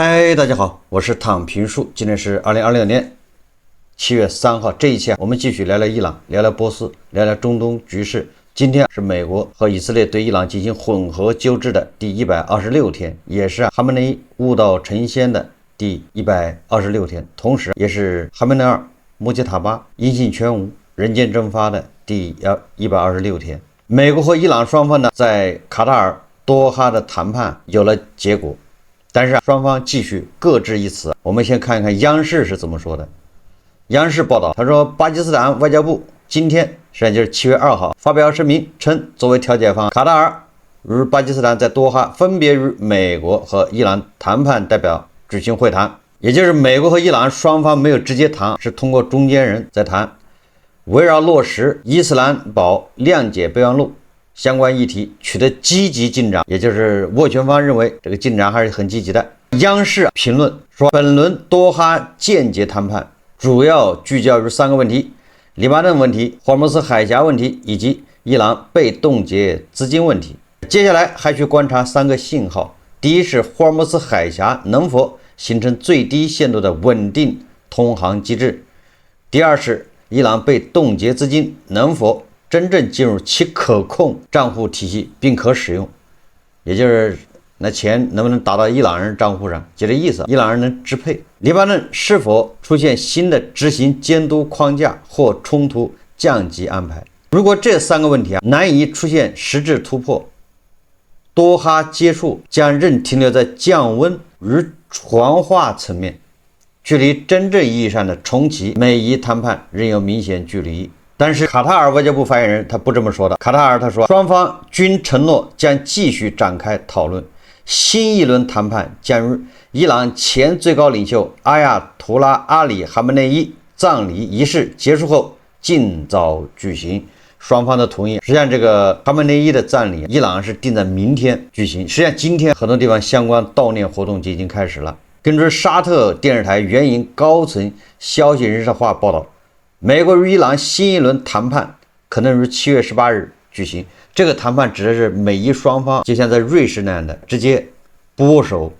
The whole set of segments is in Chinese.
嗨，大家好，我是躺平树。今天是2026年7月3号。这一期我们继續聊聊伊朗，聊聊波斯，聊聊中東局勢。今天是美国和以色列对伊朗进行混合纠治的第126天，也是哈梅内伊悟道成仙的第126天，同时也是哈梅内尔、穆吉塔巴音信全无、人间蒸发的第126天。美国和伊朗双方呢，在卡塔爾多哈的谈判有了結果。但是双方继續各执一词。我们先看一看央视是怎麼說的。央視報道，他說巴基斯坦外交部今天實際上就是7月2號發表聲明稱，作為調解方，卡塔爾與巴基斯坦在多哈分別與美國和伊朗談判代表舉行會談，也就是美國和伊朗雙方沒有直接談，是通過中間人在談，圍繞落實伊斯蘭堡諒解備忘錄相關議題取得積極進展，也就是斡旋方認為這個進展還是很積極的。央視評論說，本輪多哈間接談判主要聚焦於3個問題：黎巴嫩問題、霍爾木茲海峽問題以及伊朗被凍結資金問題。接下來還需觀察3個信號：第一是霍爾木茲海峽能否形成最低限度的穩定通航機制；第二是伊朗被凍結資金能否真正進入其可控賬戶體系並可使用，也就是那錢能不能打到伊朗人賬戶上，就這意思，伊朗人能支配。黎巴嫩是否出現新的執行監督框架或衝突降級安排？如果這3個問題難以出現實質突破，多哈結束將仍停留在降溫與傳話層面，距離真正意義上的重啟美伊談判仍有明顯距離。但是卡塔爾外交部發言人他不這麼說的。卡塔爾他說，雙方均承諾將繼續展開討論，新一輪談判將於伊朗前最高領袖阿亞圖拉阿里哈梅內伊葬禮儀式結束後盡早舉行。雙方的同意。實際上這個哈梅內伊的葬禮，伊朗是定在明天舉行。實際上今天很多地方相關悼念活動就已經開始了。根據沙特電視台援引高層消息人士的話報道，美國與伊朗新一輪談判可能於7月18日舉行。這個談判指的是美伊雙方就像在瑞士那樣的，直接不握手、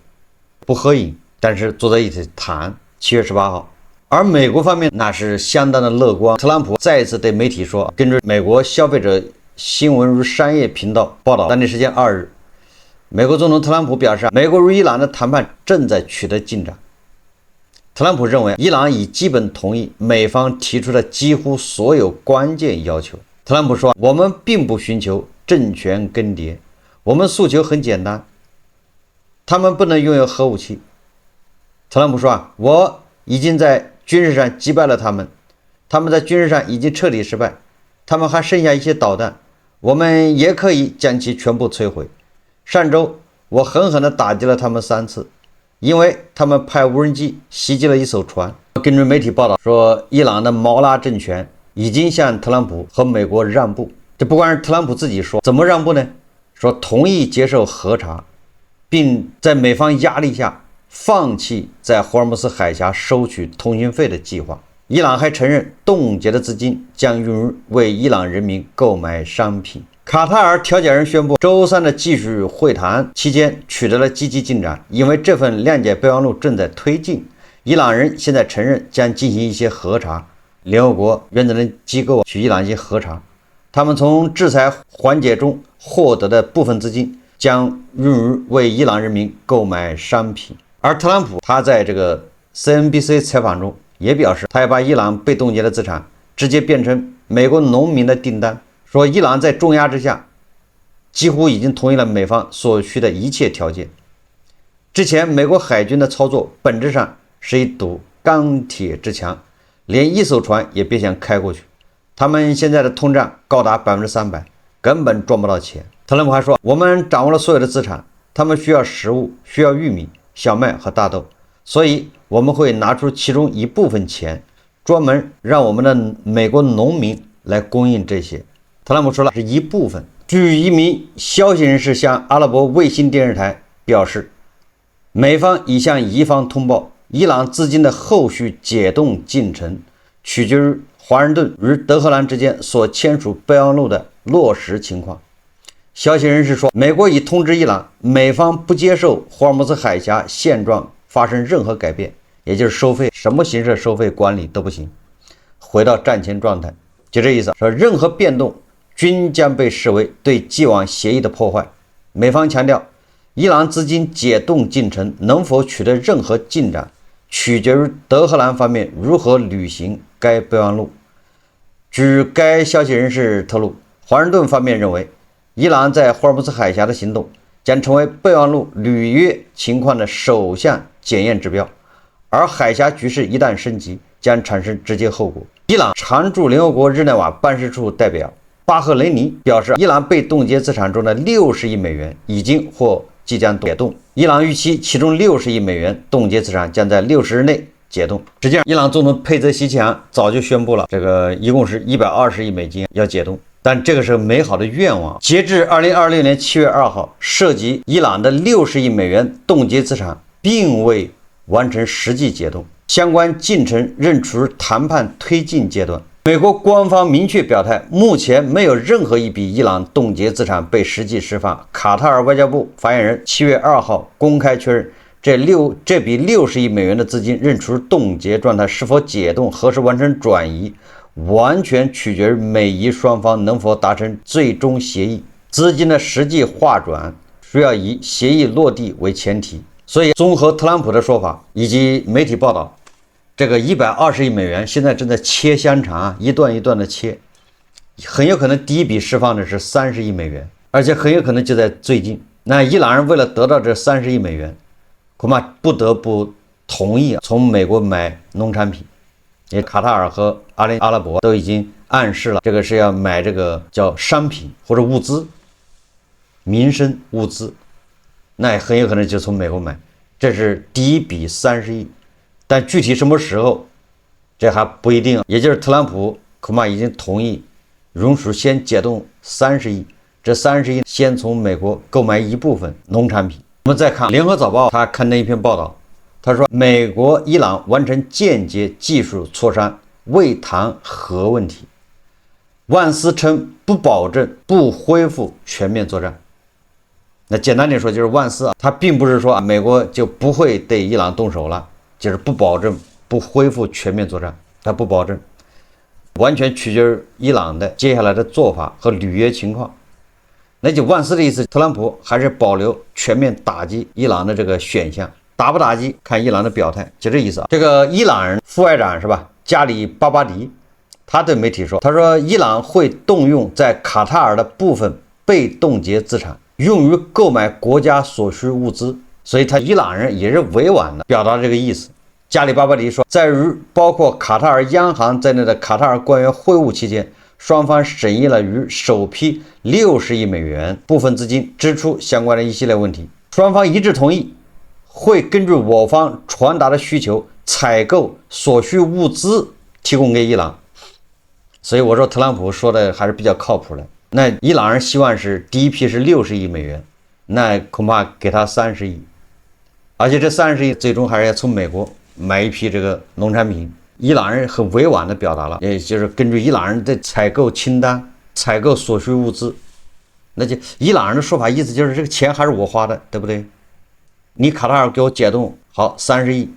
不合影，但是坐在一起談。7月18號，而美國方面那是相當的樂觀。特朗普再一次對媒體說，根據美國消費者新聞與商業頻道報道，當地時間2日，美國總統特朗普表示，美國與伊朗的談判正在取得進展。特朗普認為，伊朗已基本同意美方提出的幾乎所有關鍵要求。特朗普說，我們並不尋求政權更迭，我們訴求很簡單，他們不能擁有核武器。特朗普說，我已經在軍事上擊敗了他們，他們在軍事上已經徹底失敗，他們還剩下一些導彈，我們也可以將其全部摧毀。上週，我狠狠地打擊了他們3次。因為他們派無人機襲擊了一艘船。根據媒體報道說，伊朗的毛拉政權已經向特朗普和美國讓步。這不光是特朗普自己說，怎麼讓步呢？說同意接受核查，並在美方壓力下放棄在霍爾木茲海峽收取通訊費的計劃。伊朗還承認凍結的資金將用於為伊朗人民購買商品。卡塔爾調解人宣布，周3的繼續會談期間取得了積極進展，因為這份諒解備忘錄正在推進。伊朗人現在承認將進行一些核查，聯合國原責人機構去伊朗進行核查，他們從制裁緩解中獲得的部分資金將用於為伊朗人民購買商品。而特朗普他在這個 CNBC 採訪中也表示，他要把伊朗被凍結的資產直接變成美國農民的訂單。說伊朗在重壓之下，幾乎已經同意了美方所需的一切條件。之前美國海軍的操作本質上是一堵鋼鐵之牆，連一艘船也別想開過去。他們現在的通脹高達300%，根本賺不到錢。特朗普還說，我們掌握了所有的資產，他們需要食物，需要玉米、小麥和大豆，所以我們會拿出其中一部分錢，專門讓我們的美國農民來供應這些。特朗普說了是一部分。據一名消息人士向阿拉伯衛星電視台表示，美方已向伊方通報，伊朗資金的後續解凍進程取決於華盛頓與德黑蘭之間所簽署備忘錄的落實情況。消息人士說，美國已通知伊朗，美方不接受霍爾木茲海峽現狀發生任何改變，也就是收費，什麼形式收費管理都不行，回到戰前狀態，就這意思。說任何變動均將被視為對既往協議的破壞。美方強調，伊朗資金解凍進程能否取得任何進展，取決於德黑蘭方面如何履行該備忘錄。據該消息人士透露，華盛頓方面認為，伊朗在霍爾木茲海峽的行動將成為備忘錄履約情況的首項檢驗指標，而海峽局勢一旦升級，將產生直接後果。伊朗常駐聯合國日內瓦辦事處代表巴赫雷尼表示，伊朗被凍結資產中的60億美元已經或即將解凍。伊朗預期其中60億美元凍結資產將在60日內解凍。實際上，伊朗總統佩泽西奇扬早就宣布了，這個一共是120億美金要解凍，但這個是美好的願望。截至2026年7月2號，涉及伊朗的60億美元凍結資產並未完成實際解凍，相關進程仍處於談判推進階段。美國官方明確表態，目前沒有任何一筆伊朗凍結資產被實際釋放。卡塔爾外交部發言人7月2號公開確認，這筆60億美元的資金仍處於凍結狀態，是否解凍、何時完成轉移，完全取決於美伊雙方能否達成最終協議。資金的實際劃轉需要以協議落地為前提。所以，綜合特朗普的說法以及媒體報道，這個120億美元現在正在切香腸啊，一段一段的切，很有可能第一筆釋放的是30億美元，而且很有可能就在最近。那伊朗人為了得到這30億美元，恐怕不得不同意從美國買農產品。因為卡塔爾和阿拉伯都已經暗示了，這個是要買這個叫商品或者物資、民生物資，那也很有可能就從美國買。這是第一筆30億。但具體什麼時候，這還不一定。也就是特朗普恐怕已經同意允許先解凍30億，這30億先從美國購買一部分農產品。我們再看聯合早報，他刊登一篇報道，他說美國伊朗完成間接技術磋商，未談核問題。萬斯稱不保證不恢復全面作戰。那簡單點說，就是萬斯他並不是說美國就不會對伊朗動手了。就是不保證不恢復全面作戰，他不保證，完全取決於伊朗的接下來的做法和履約情況。那就萬斯的意思，特朗普還是保留全面打擊伊朗的這個選項，打不打擊看伊朗的表態，就這意思啊。這個伊朗人副外長是吧，加里巴巴迪，他對媒體說，他說伊朗會動用在卡塔爾的部分被凍結資產，用于購買國家所需物資。所以他伊朗人也是委婉的表達這個意思。加里巴巴迪說，在與包括卡塔爾央行在內的卡塔爾官員會晤期間，雙方審議了與首批60億美元部分資金支出相關的一系列問題。雙方一致同意，會根據我方傳達的需求，採購所需物資提供給伊朗。所以我說特朗普說的還是比較靠譜的。那伊朗人希望是第一批是60億美元，那恐怕給他30億。而且這30億最終還是要從美國買一批這個農產品。伊朗人很委婉地表達了，也就是根據伊朗人的採購清單、採購所需物資，那就伊朗人的說法意思就是這個錢還是我花的，對不對？你卡塔爾給我解凍，好30億，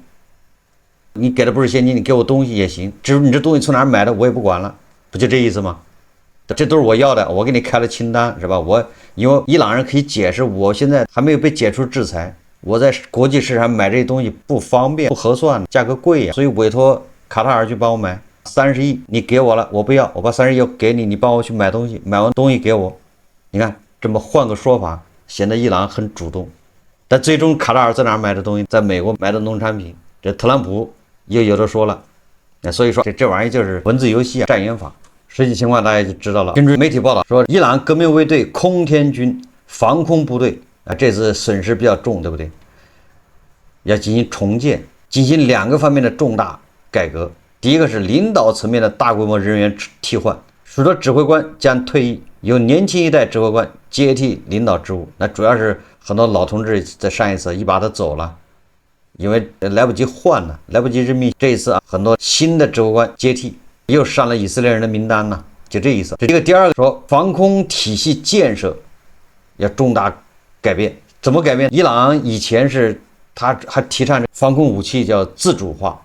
你給的不是現金，你給我東西也行，至於你這東西從哪兒買的我也不管了，不就這意思嗎？這都是我要的，我給你開了清單是吧？因為伊朗人可以解釋，我現在還沒有被解除制裁。我在國際市場買這些東西不方便、不合算，價格貴呀，所以委托卡塔爾去幫我買30億，你給我了，我不要，我把30億給你，你幫我去買東西，買完東西給我。你看，這麼換個說法，顯得伊朗很主動。但最終卡塔爾在哪兒買的東西？在美國買的農產品。這特朗普又有的說了，那所以說這玩意就是文字遊戲啊，障眼法。實際情況大家就知道了。根据媒體報道說，伊朗革命衛隊空天軍防空部隊。這次損失比較重，對不对？要進行重建，進行2個方面的重大改革。第一個是領導層面的大規模人員替換，許多指揮官將退役，由年輕一代指揮官接替領導職務。那主要是很多老同志在上一次一把他走了，因為來不及換了，來不及任命。這一次很多新的指揮官接替，又上了以色列人的名單呢，就這意思。這個第二個說，防空體系建設要重大改變。怎麼改變？伊朗以前是他還提倡防空武器叫自主化，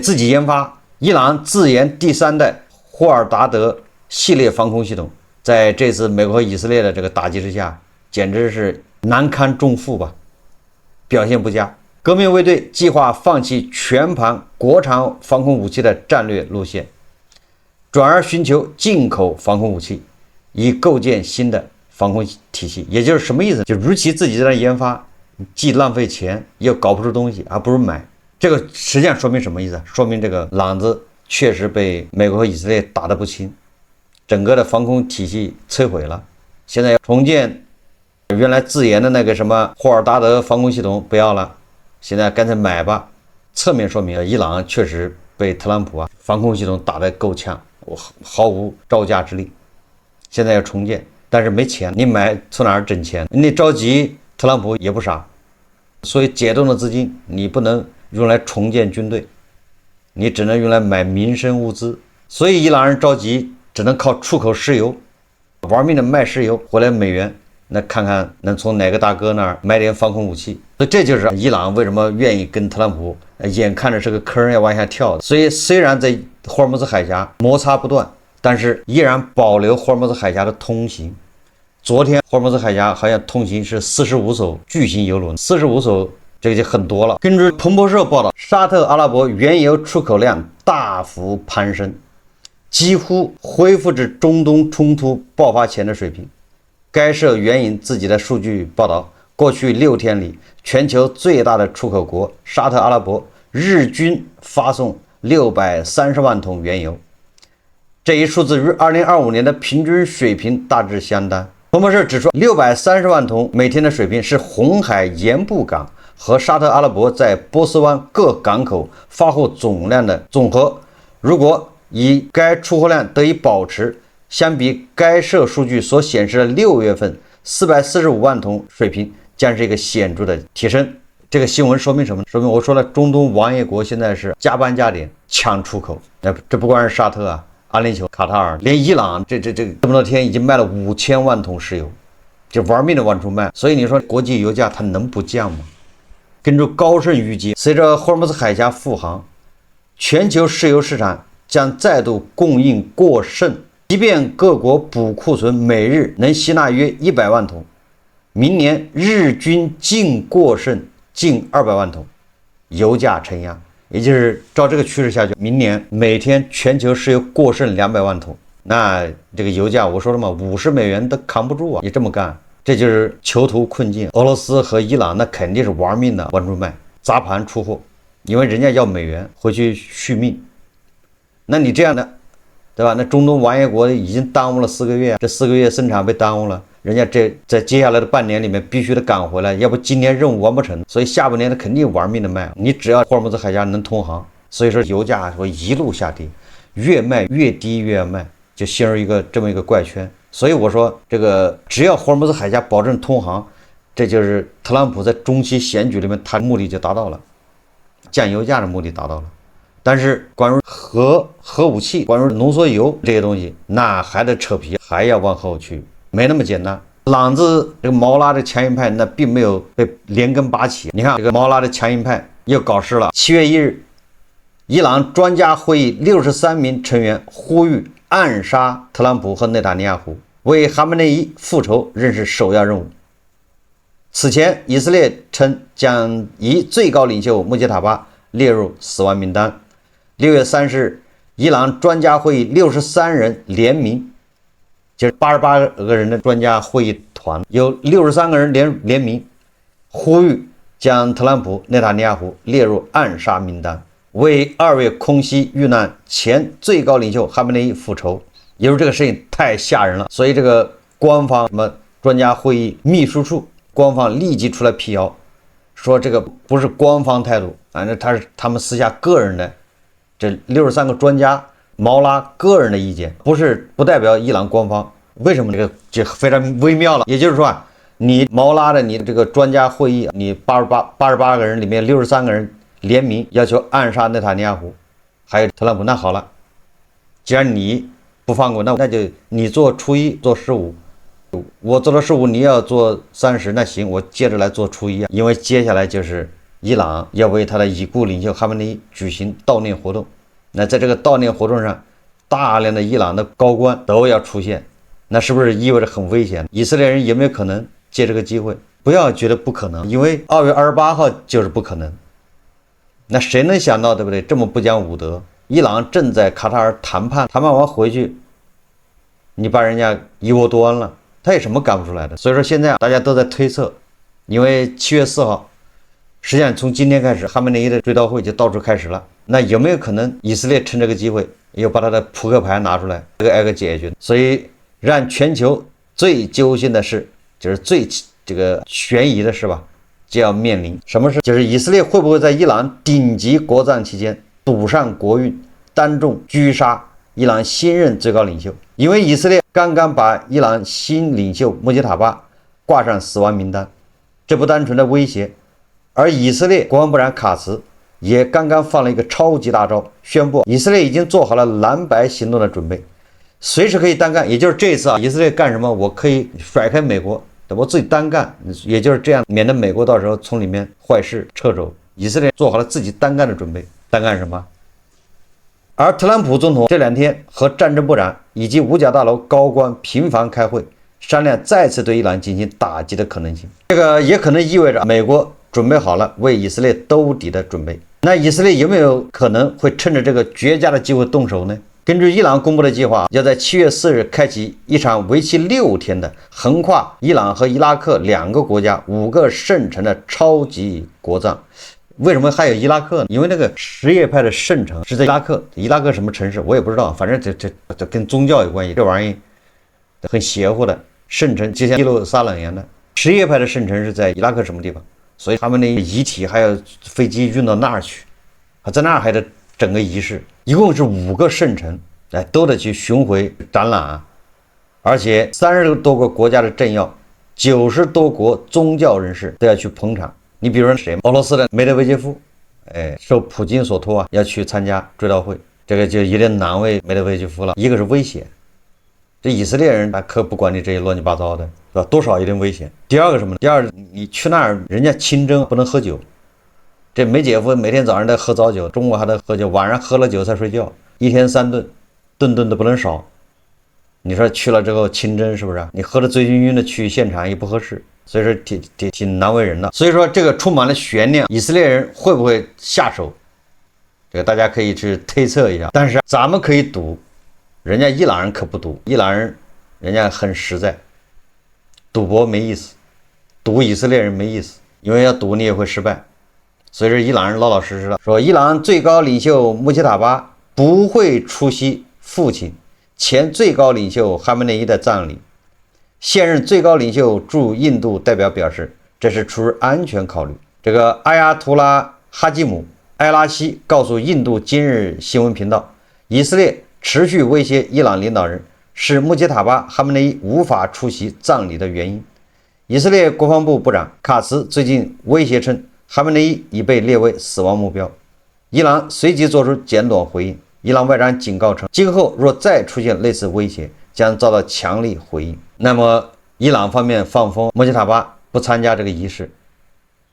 自己研发。伊朗自研第3代霍尔达德系列防空系统，在这次美国和以色列的这个打击之下，简直是难堪重负吧，表現不佳。革命衛隊計劃放棄全盤國產防空武器的戰略路線，轉而尋求進口防空武器，以構建新的防空體系。也就是什麼意思？就與其自己在那研發，既浪費錢又搞不出東西，還不如買。這個實際上說明什麼意思？說明這個朗子確實被美國和以色列打得不輕，整個的防空體系摧毀了。現在要重建原來自研的那個什麼霍爾達德防空系統不要了，現在乾脆買吧。側面說明伊朗確實被特朗普防空系統打得夠嗆，毫無招架之力。現在要重建，但是沒錢，你買從哪兒掙錢？你着急，特朗普也不傻，所以解凍的資金你不能用來重建軍隊，你只能用來買民生物資。所以伊朗人着急，只能靠出口石油，玩命的賣石油回來美元，那看看能從哪個大哥那兒買點防空武器。所以這就是伊朗為什麼願意跟特朗普眼看着這個坑要往下跳的。所以雖然在霍爾木茲海峽摩擦不斷，但是依然保留霍爾木茲海峽的通行。昨天霍爾木茲海峽好像通行是45艘巨型油輪，45艘。這個就很多了。根據彭博社報道，沙特阿拉伯原油出口量大幅攀升，幾乎恢復至中東衝突爆發前的水平。該社援引自己的數據報道，過去6天裡，全球最大的出口國沙特阿拉伯日均發送630萬桶原油，這一數字與2025年的平均水平大致相當。彭博社指出，630萬桶每天的水平是紅海鹽布港和沙特阿拉伯在波斯灣各港口發貨總量的總和。如果以該出貨量得以保持，相比該社數據所顯示的6月份445萬桶水平，將是一個顯著的提升。這個新聞說明什麼？說明我說了，中東王爺國現在是加班加點搶出口。這不光是沙特阿聯酋、卡塔爾，連伊朗這麼多天已經賣了5000萬桶石油，就玩命的往出賣。所以你說國際油價它能不降嗎？根據高盛預計，隨着霍爾木茲海峽復航，全球石油市場將再度供應過剩。即便各國補庫存每日能吸納約100萬桶，明年日均淨過剩近200萬桶，油價承壓。也就是照這個趨勢下去，明年每天全球石油過剩200萬桶，那這個油價我說了嘛，50美元都扛不住啊！你這麼幹。這就是囚徒困境。俄羅斯和伊朗那肯定是玩命的往出賣，砸盤出貨，因為人家要美元回去續命。那你這樣的，對吧？那中東王爺國已經耽誤了4個月，這4個月生產被耽誤了，人家這在接下來的半年裡面必須得趕回來，要不今年任務完不成，所以下半年他肯定玩命的賣。你只要霍爾木茲海峽能通航，所以說油價會一路下跌，越賣越低越要賣，就陷入這麼一個怪圈。所以我說，這個只要霍爾木茲海峽保證通航，這就是特朗普在中期選舉裡面他的目的就達到了，降油價的目的達到了。但是關於核武器，關於濃縮鈾這些東西，那還得扯皮，還要往後去，沒那麼簡單。朗子這個毛拉的強硬派那並沒有被連根拔起。你看這個毛拉的強硬派又搞事了。7月1日，伊朗專家會議63名成員呼籲暗殺特朗普和內塔尼亞胡，為哈梅內伊復仇仍是首要任務。此前，以色列稱將以最高領袖穆杰塔巴列入死亡名單。6月30日，伊朗專家會議63人聯名，就是88個人的專家會議團，有63個人聯名，呼籲將特朗普、內塔尼亞胡列入暗殺名單，為2月空襲遇難前最高領袖哈梅內伊復仇。也就是這個事情太嚇人了，所以這個官方什麼專家會議秘書處官方立即出來闢謠，說這個不是官方態度，反正他們私下個人的，這63個專家毛拉個人的意見，不代表伊朗官方。為什麼這個就非常微妙了？也就是說你毛拉的你這個專家會議，你88個人裡面63個人聯名要求暗殺內塔尼亞胡，還有特朗普。那好了，既然你不放過，那就你做初一做15，我做了15，你要做30，那行，我接着來做初一啊。因為接下來就是伊朗要為他的已故領袖哈梅內伊舉行悼念活動。那在這個悼念活動上，大量的伊朗的高官都要出現，那是不是意味着很危險？以色列人有沒有可能借這個機會？不要覺得不可能，因為2月28號就是不可能。那誰能想到，對不對？這麼不講武德，伊朗正在卡塔爾談判，談判完回去，你把人家一窩端了，他有什麼幹不出來的？所以說現在大家都在推測，因為7月4號，實際上從今天開始，哈梅內伊的追悼會就到處開始了。那有沒有可能以色列趁這個機會，又把他的撲克牌拿出來，這個挨個解決？所以讓全球最揪心的事，就是最這個懸疑的是吧，就要面臨什麼事？就是以色列會不會在伊朗頂級國葬期間堵上國運，当眾狙殺伊朗新任最高領袖？因為以色列剛剛把伊朗新領袖穆吉塔巴掛上死亡名單，這不單純的威脅。而以色列國防部長卡茨也剛剛放了一個超級大招，宣布以色列已經做好了藍白行動的準備，隨時可以單幹。也就是這一次以色列幹什麼，我可以甩開美國，我自己單幹，也就是這樣，免得美國到時候從裡面壞事撤走。以色列做好了自己单幹的準備，單幹什麼？而特朗普總統這2天和戰爭部長以及五角大樓高官頻繁開會，商量再次對伊朗進行打擊的可能性。這個也可能意味着美國準備好了為以色列兜底的準備。那以色列有沒有可能會趁着這個絕佳的機會動手呢？根據伊朗公布的計劃，要在7月4日開啟一場為期6天的橫跨伊朗和伊拉克2個國家5個聖城的超級國葬。為什麼還有伊拉克呢？因為那個什葉派的聖城是在伊拉克，伊拉克什麼城市我也不知道，反正這跟宗教有關係，這玩意很邪乎的聖城，就像耶路撒冷一樣的。什葉派的聖城是在伊拉克什麼地方？所以他們的遺體還有飛機運到那兒去，在那兒還得整個儀式，一共是5個聖城，都得去巡迴展覽，而且30多個國家的政要，90多國宗教人士都要去捧場。你比如說誰？俄羅斯的梅德韦傑夫，受普京所托要去參加追悼會，這個就有點難為梅德韦傑夫了。一個是危險，這以色列人可不管你這些亂七八糟的，是吧？多少有點危險。第二個什麼呢？第二，你去那兒人家清真不能喝酒，這梅姐夫每天早上得喝早酒，中午還得喝酒，晚上喝了酒才睡覺，一天3頓，頓顿都不能少。你說去了之後清真是不是？你喝得醉醺醺的去现场也不合適，所以說挺难为人的。所以說這個充滿了懸念，以色列人會不會下手？這個大家可以去推測一下。但是咱們可以賭，人家伊朗人可不賭，伊朗人人家很實在，賭博沒意思，賭以色列人沒意思，因為要賭你也會失敗。所以說伊朗人老老實實的說，伊朗最高領袖穆吉塔巴不會出席父親前最高領袖哈梅內伊的葬禮。現任最高領袖駐印度代表表示，這是出於安全考慮。這個阿亞圖拉哈基姆埃拉西告訴印度今日新聞頻道，以色列持續威脅伊朗領導人是穆吉塔巴哈梅內伊無法出席葬禮的原因。以色列國防部部長卡茨最近威脅稱，哈梅內伊已被列為死亡目標。伊朗隨即做出簡短回應。伊朗外長警告稱，今後若再出現類似威脅，將遭到強力回應。那麼，伊朗方面放風，穆吉塔巴不參加這個儀式。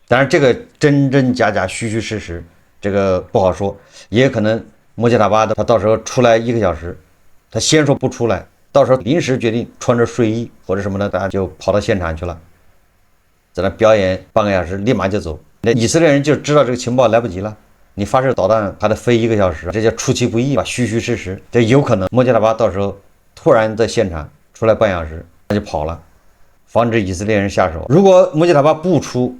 當然，這個真真假假、虛虛實實，這個不好說。也可能穆吉塔巴他到時候出來1個小時，他先說不出來，到時候臨時決定穿着睡衣或者什麼的，大家就跑到現場去了，在那表演半個小時，立馬就走。那以色列人就知道這個情報來不及了。你發射導彈還得飛1個小時，這叫出其不意吧？虛虛實實，這有可能穆吉塔巴到時候突然在現場出來半小時，那就跑了，防止以色列人下手。如果穆吉塔巴不出，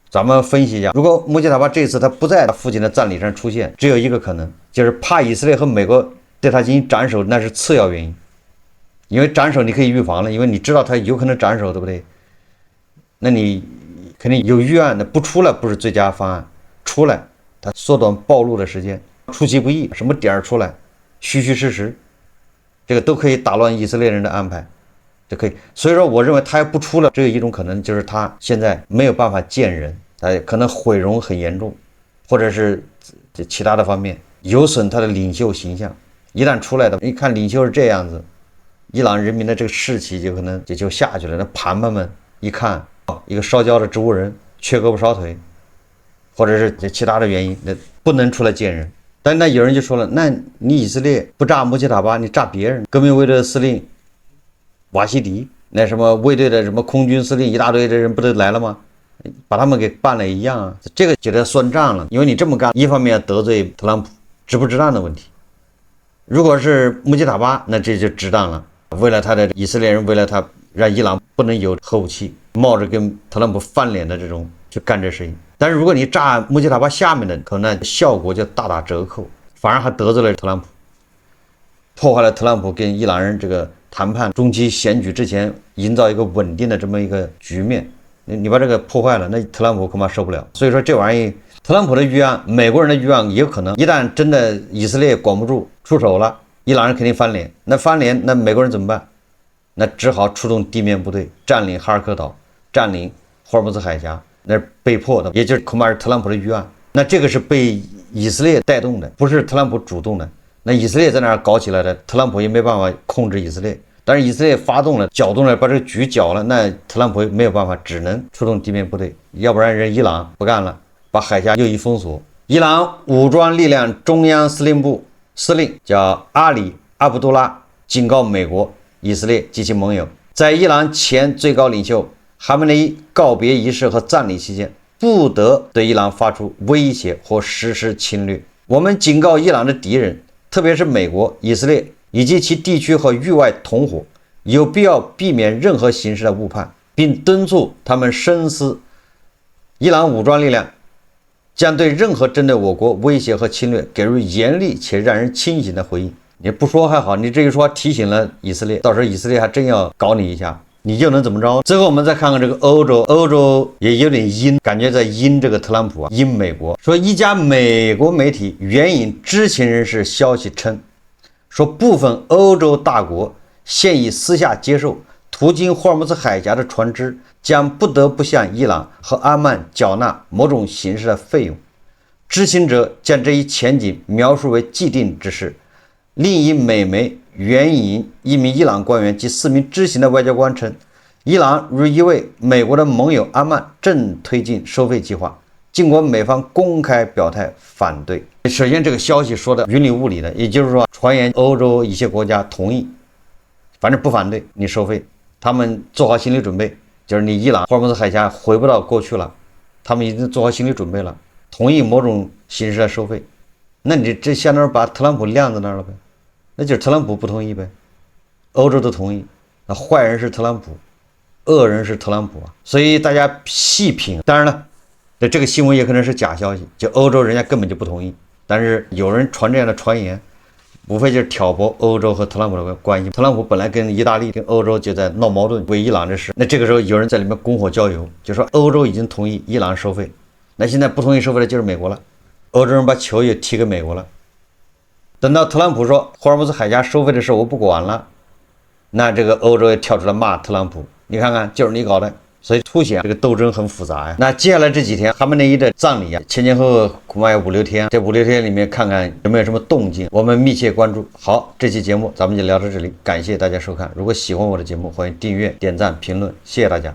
咱們分析一下，如果穆吉塔巴這次他不在他父親的葬禮上出現，只有一個可能，就是怕以色列和美国對他進行斩首，那是次要原因。因為斩首你可以預防了，因為你知道他有可能斩首，對不對？那你肯定有預案的，不出来不是最佳方案，出來他縮短暴露的時間，出其不意，什麼點出來，虛虛實實，這個都可以打亂以色列人的安排，就可以。所以說，我認為他要不出來，只有一種可能，就是他現在沒有辦法見人，他可能毀容很嚴重，或者是其他的方面有損他的領袖形象。一旦出來的，一看領袖是這樣子，伊朗人民的這個士氣就可能就下去了。那盤盘們一看，一個燒焦的植物人，缺胳膊少腿。或者是其他的原因，那不能出来见人。但那有人就说了，那你以色列不炸穆斯塔巴，你炸別人？革命衛隊的司令瓦西迪，那什麼衛隊的什麼空軍司令一大堆的人不都來了嗎？把他們給辦了一樣啊，這個就得算賬了。因為你這麼幹，一方面得罪特朗普，值不值當的問題。如果是穆斯塔巴，那這就值當了。為了他的以色列人，為了他讓伊朗不能有核武器，冒着跟特朗普翻臉的這種去幹這事情。但是如果你炸穆斯塔巴下面的，可能效果就大打折扣，反而還得罪了特朗普，破壞了特朗普跟伊朗人這個談判中期選舉之前營造一個穩定的這麼一個局面。你把這個破壞了，那特朗普恐怕受不了。所以說這玩意，特朗普的預案，美國人的預案也有可能，一旦真的以色列管不住出手了，伊朗人肯定翻臉。那翻臉，那美国人怎麼辦？那只好出动地面部队，占領哈爾科島，占領霍爾木茲海峽，那是被迫的，也就是恐怕是特朗普的預案。那這個是被以色列帶動的，不是特朗普主動的。那以色列在那兒搞起來的，特朗普也沒辦法控制以色列。但是以色列發動了，攪動了，把這個局攪了，那特朗普沒有辦法，只能出動地面部隊，要不然人伊朗不幹了，把海峽又一封鎖。伊朗武装力量中央司令部司令叫阿里·阿卜杜拉警告美國、以色列及其盟友，在伊朗前最高領袖哈梅内伊告別儀式和葬禮期間，不得對伊朗發出威脅或實施侵略。我們警告伊朗的敵人，特別是美國、以色列以及其地區和域外同夥，有必要避免任何形式的誤判，並敦促他們深思。伊朗武裝力量將對任何針對我國威脅和侵略給予嚴厲且讓人清醒的回應。你不說還好，你這一說提醒了以色列，到時候以色列還真要搞你一下，你又能怎麼着？最後我們再看看這個歐洲也有點陰，感覺在陰這個特朗普啊，陰美國。說一家美國媒体援引知情人士消息稱，說部分歐洲大國現已私下接受，途經霍爾木茲海峽的船只將不得不向伊朗和阿曼繳納某種形式的費用。知情者將這一前景描述為既定之事。另一美媒援引一名伊朗官員及4名知情的外交官稱，伊朗與一位美國的盟友阿曼正推進收費計劃，盡管美方公開表態反對。首先，這個消息說的雲裡霧裡的，也就是說，傳言歐洲一些國家同意，反正不反對你收費，他們做好心理準備，就是你伊朗霍爾木茲海峽回不到過去了，他們已經做好心理準備了，同意某種形式的收費。那你這相當於把特朗普晾在那兒了唄？那就是特朗普不同意唄，歐洲都同意，那壞人是特朗普，惡人是特朗普啊。所以大家細品，當然了，這個新聞也可能是假消息，就歐洲人家根本就不同意。但是有人傳這樣的傳言，無非就是挑撥歐洲和特朗普的關係。特朗普本來跟意大利、跟歐洲就在鬧矛盾，為伊朗這事。那這個時候有人在裡面拱火澆油，就說歐洲已經同意伊朗收費，那現在不同意收費的就是美國了。歐洲人把球也踢給美國了。等到特朗普說霍爾木茲海峽收費的事我不管了，那這個歐洲也跳出来罵特朗普，你看看就是你搞的。所以凸顯這個鬥爭很複雜呀。那接下來這幾天哈梅內伊的葬禮啊，前後後恐怕有5-6天，這5-6天裡面看看有沒有什麼動靜，我們密切關注。好，這期節目咱們就聊到這裡，感謝大家收看。如果喜歡我的節目，歡迎訂閱、點讚、評論，謝謝大家。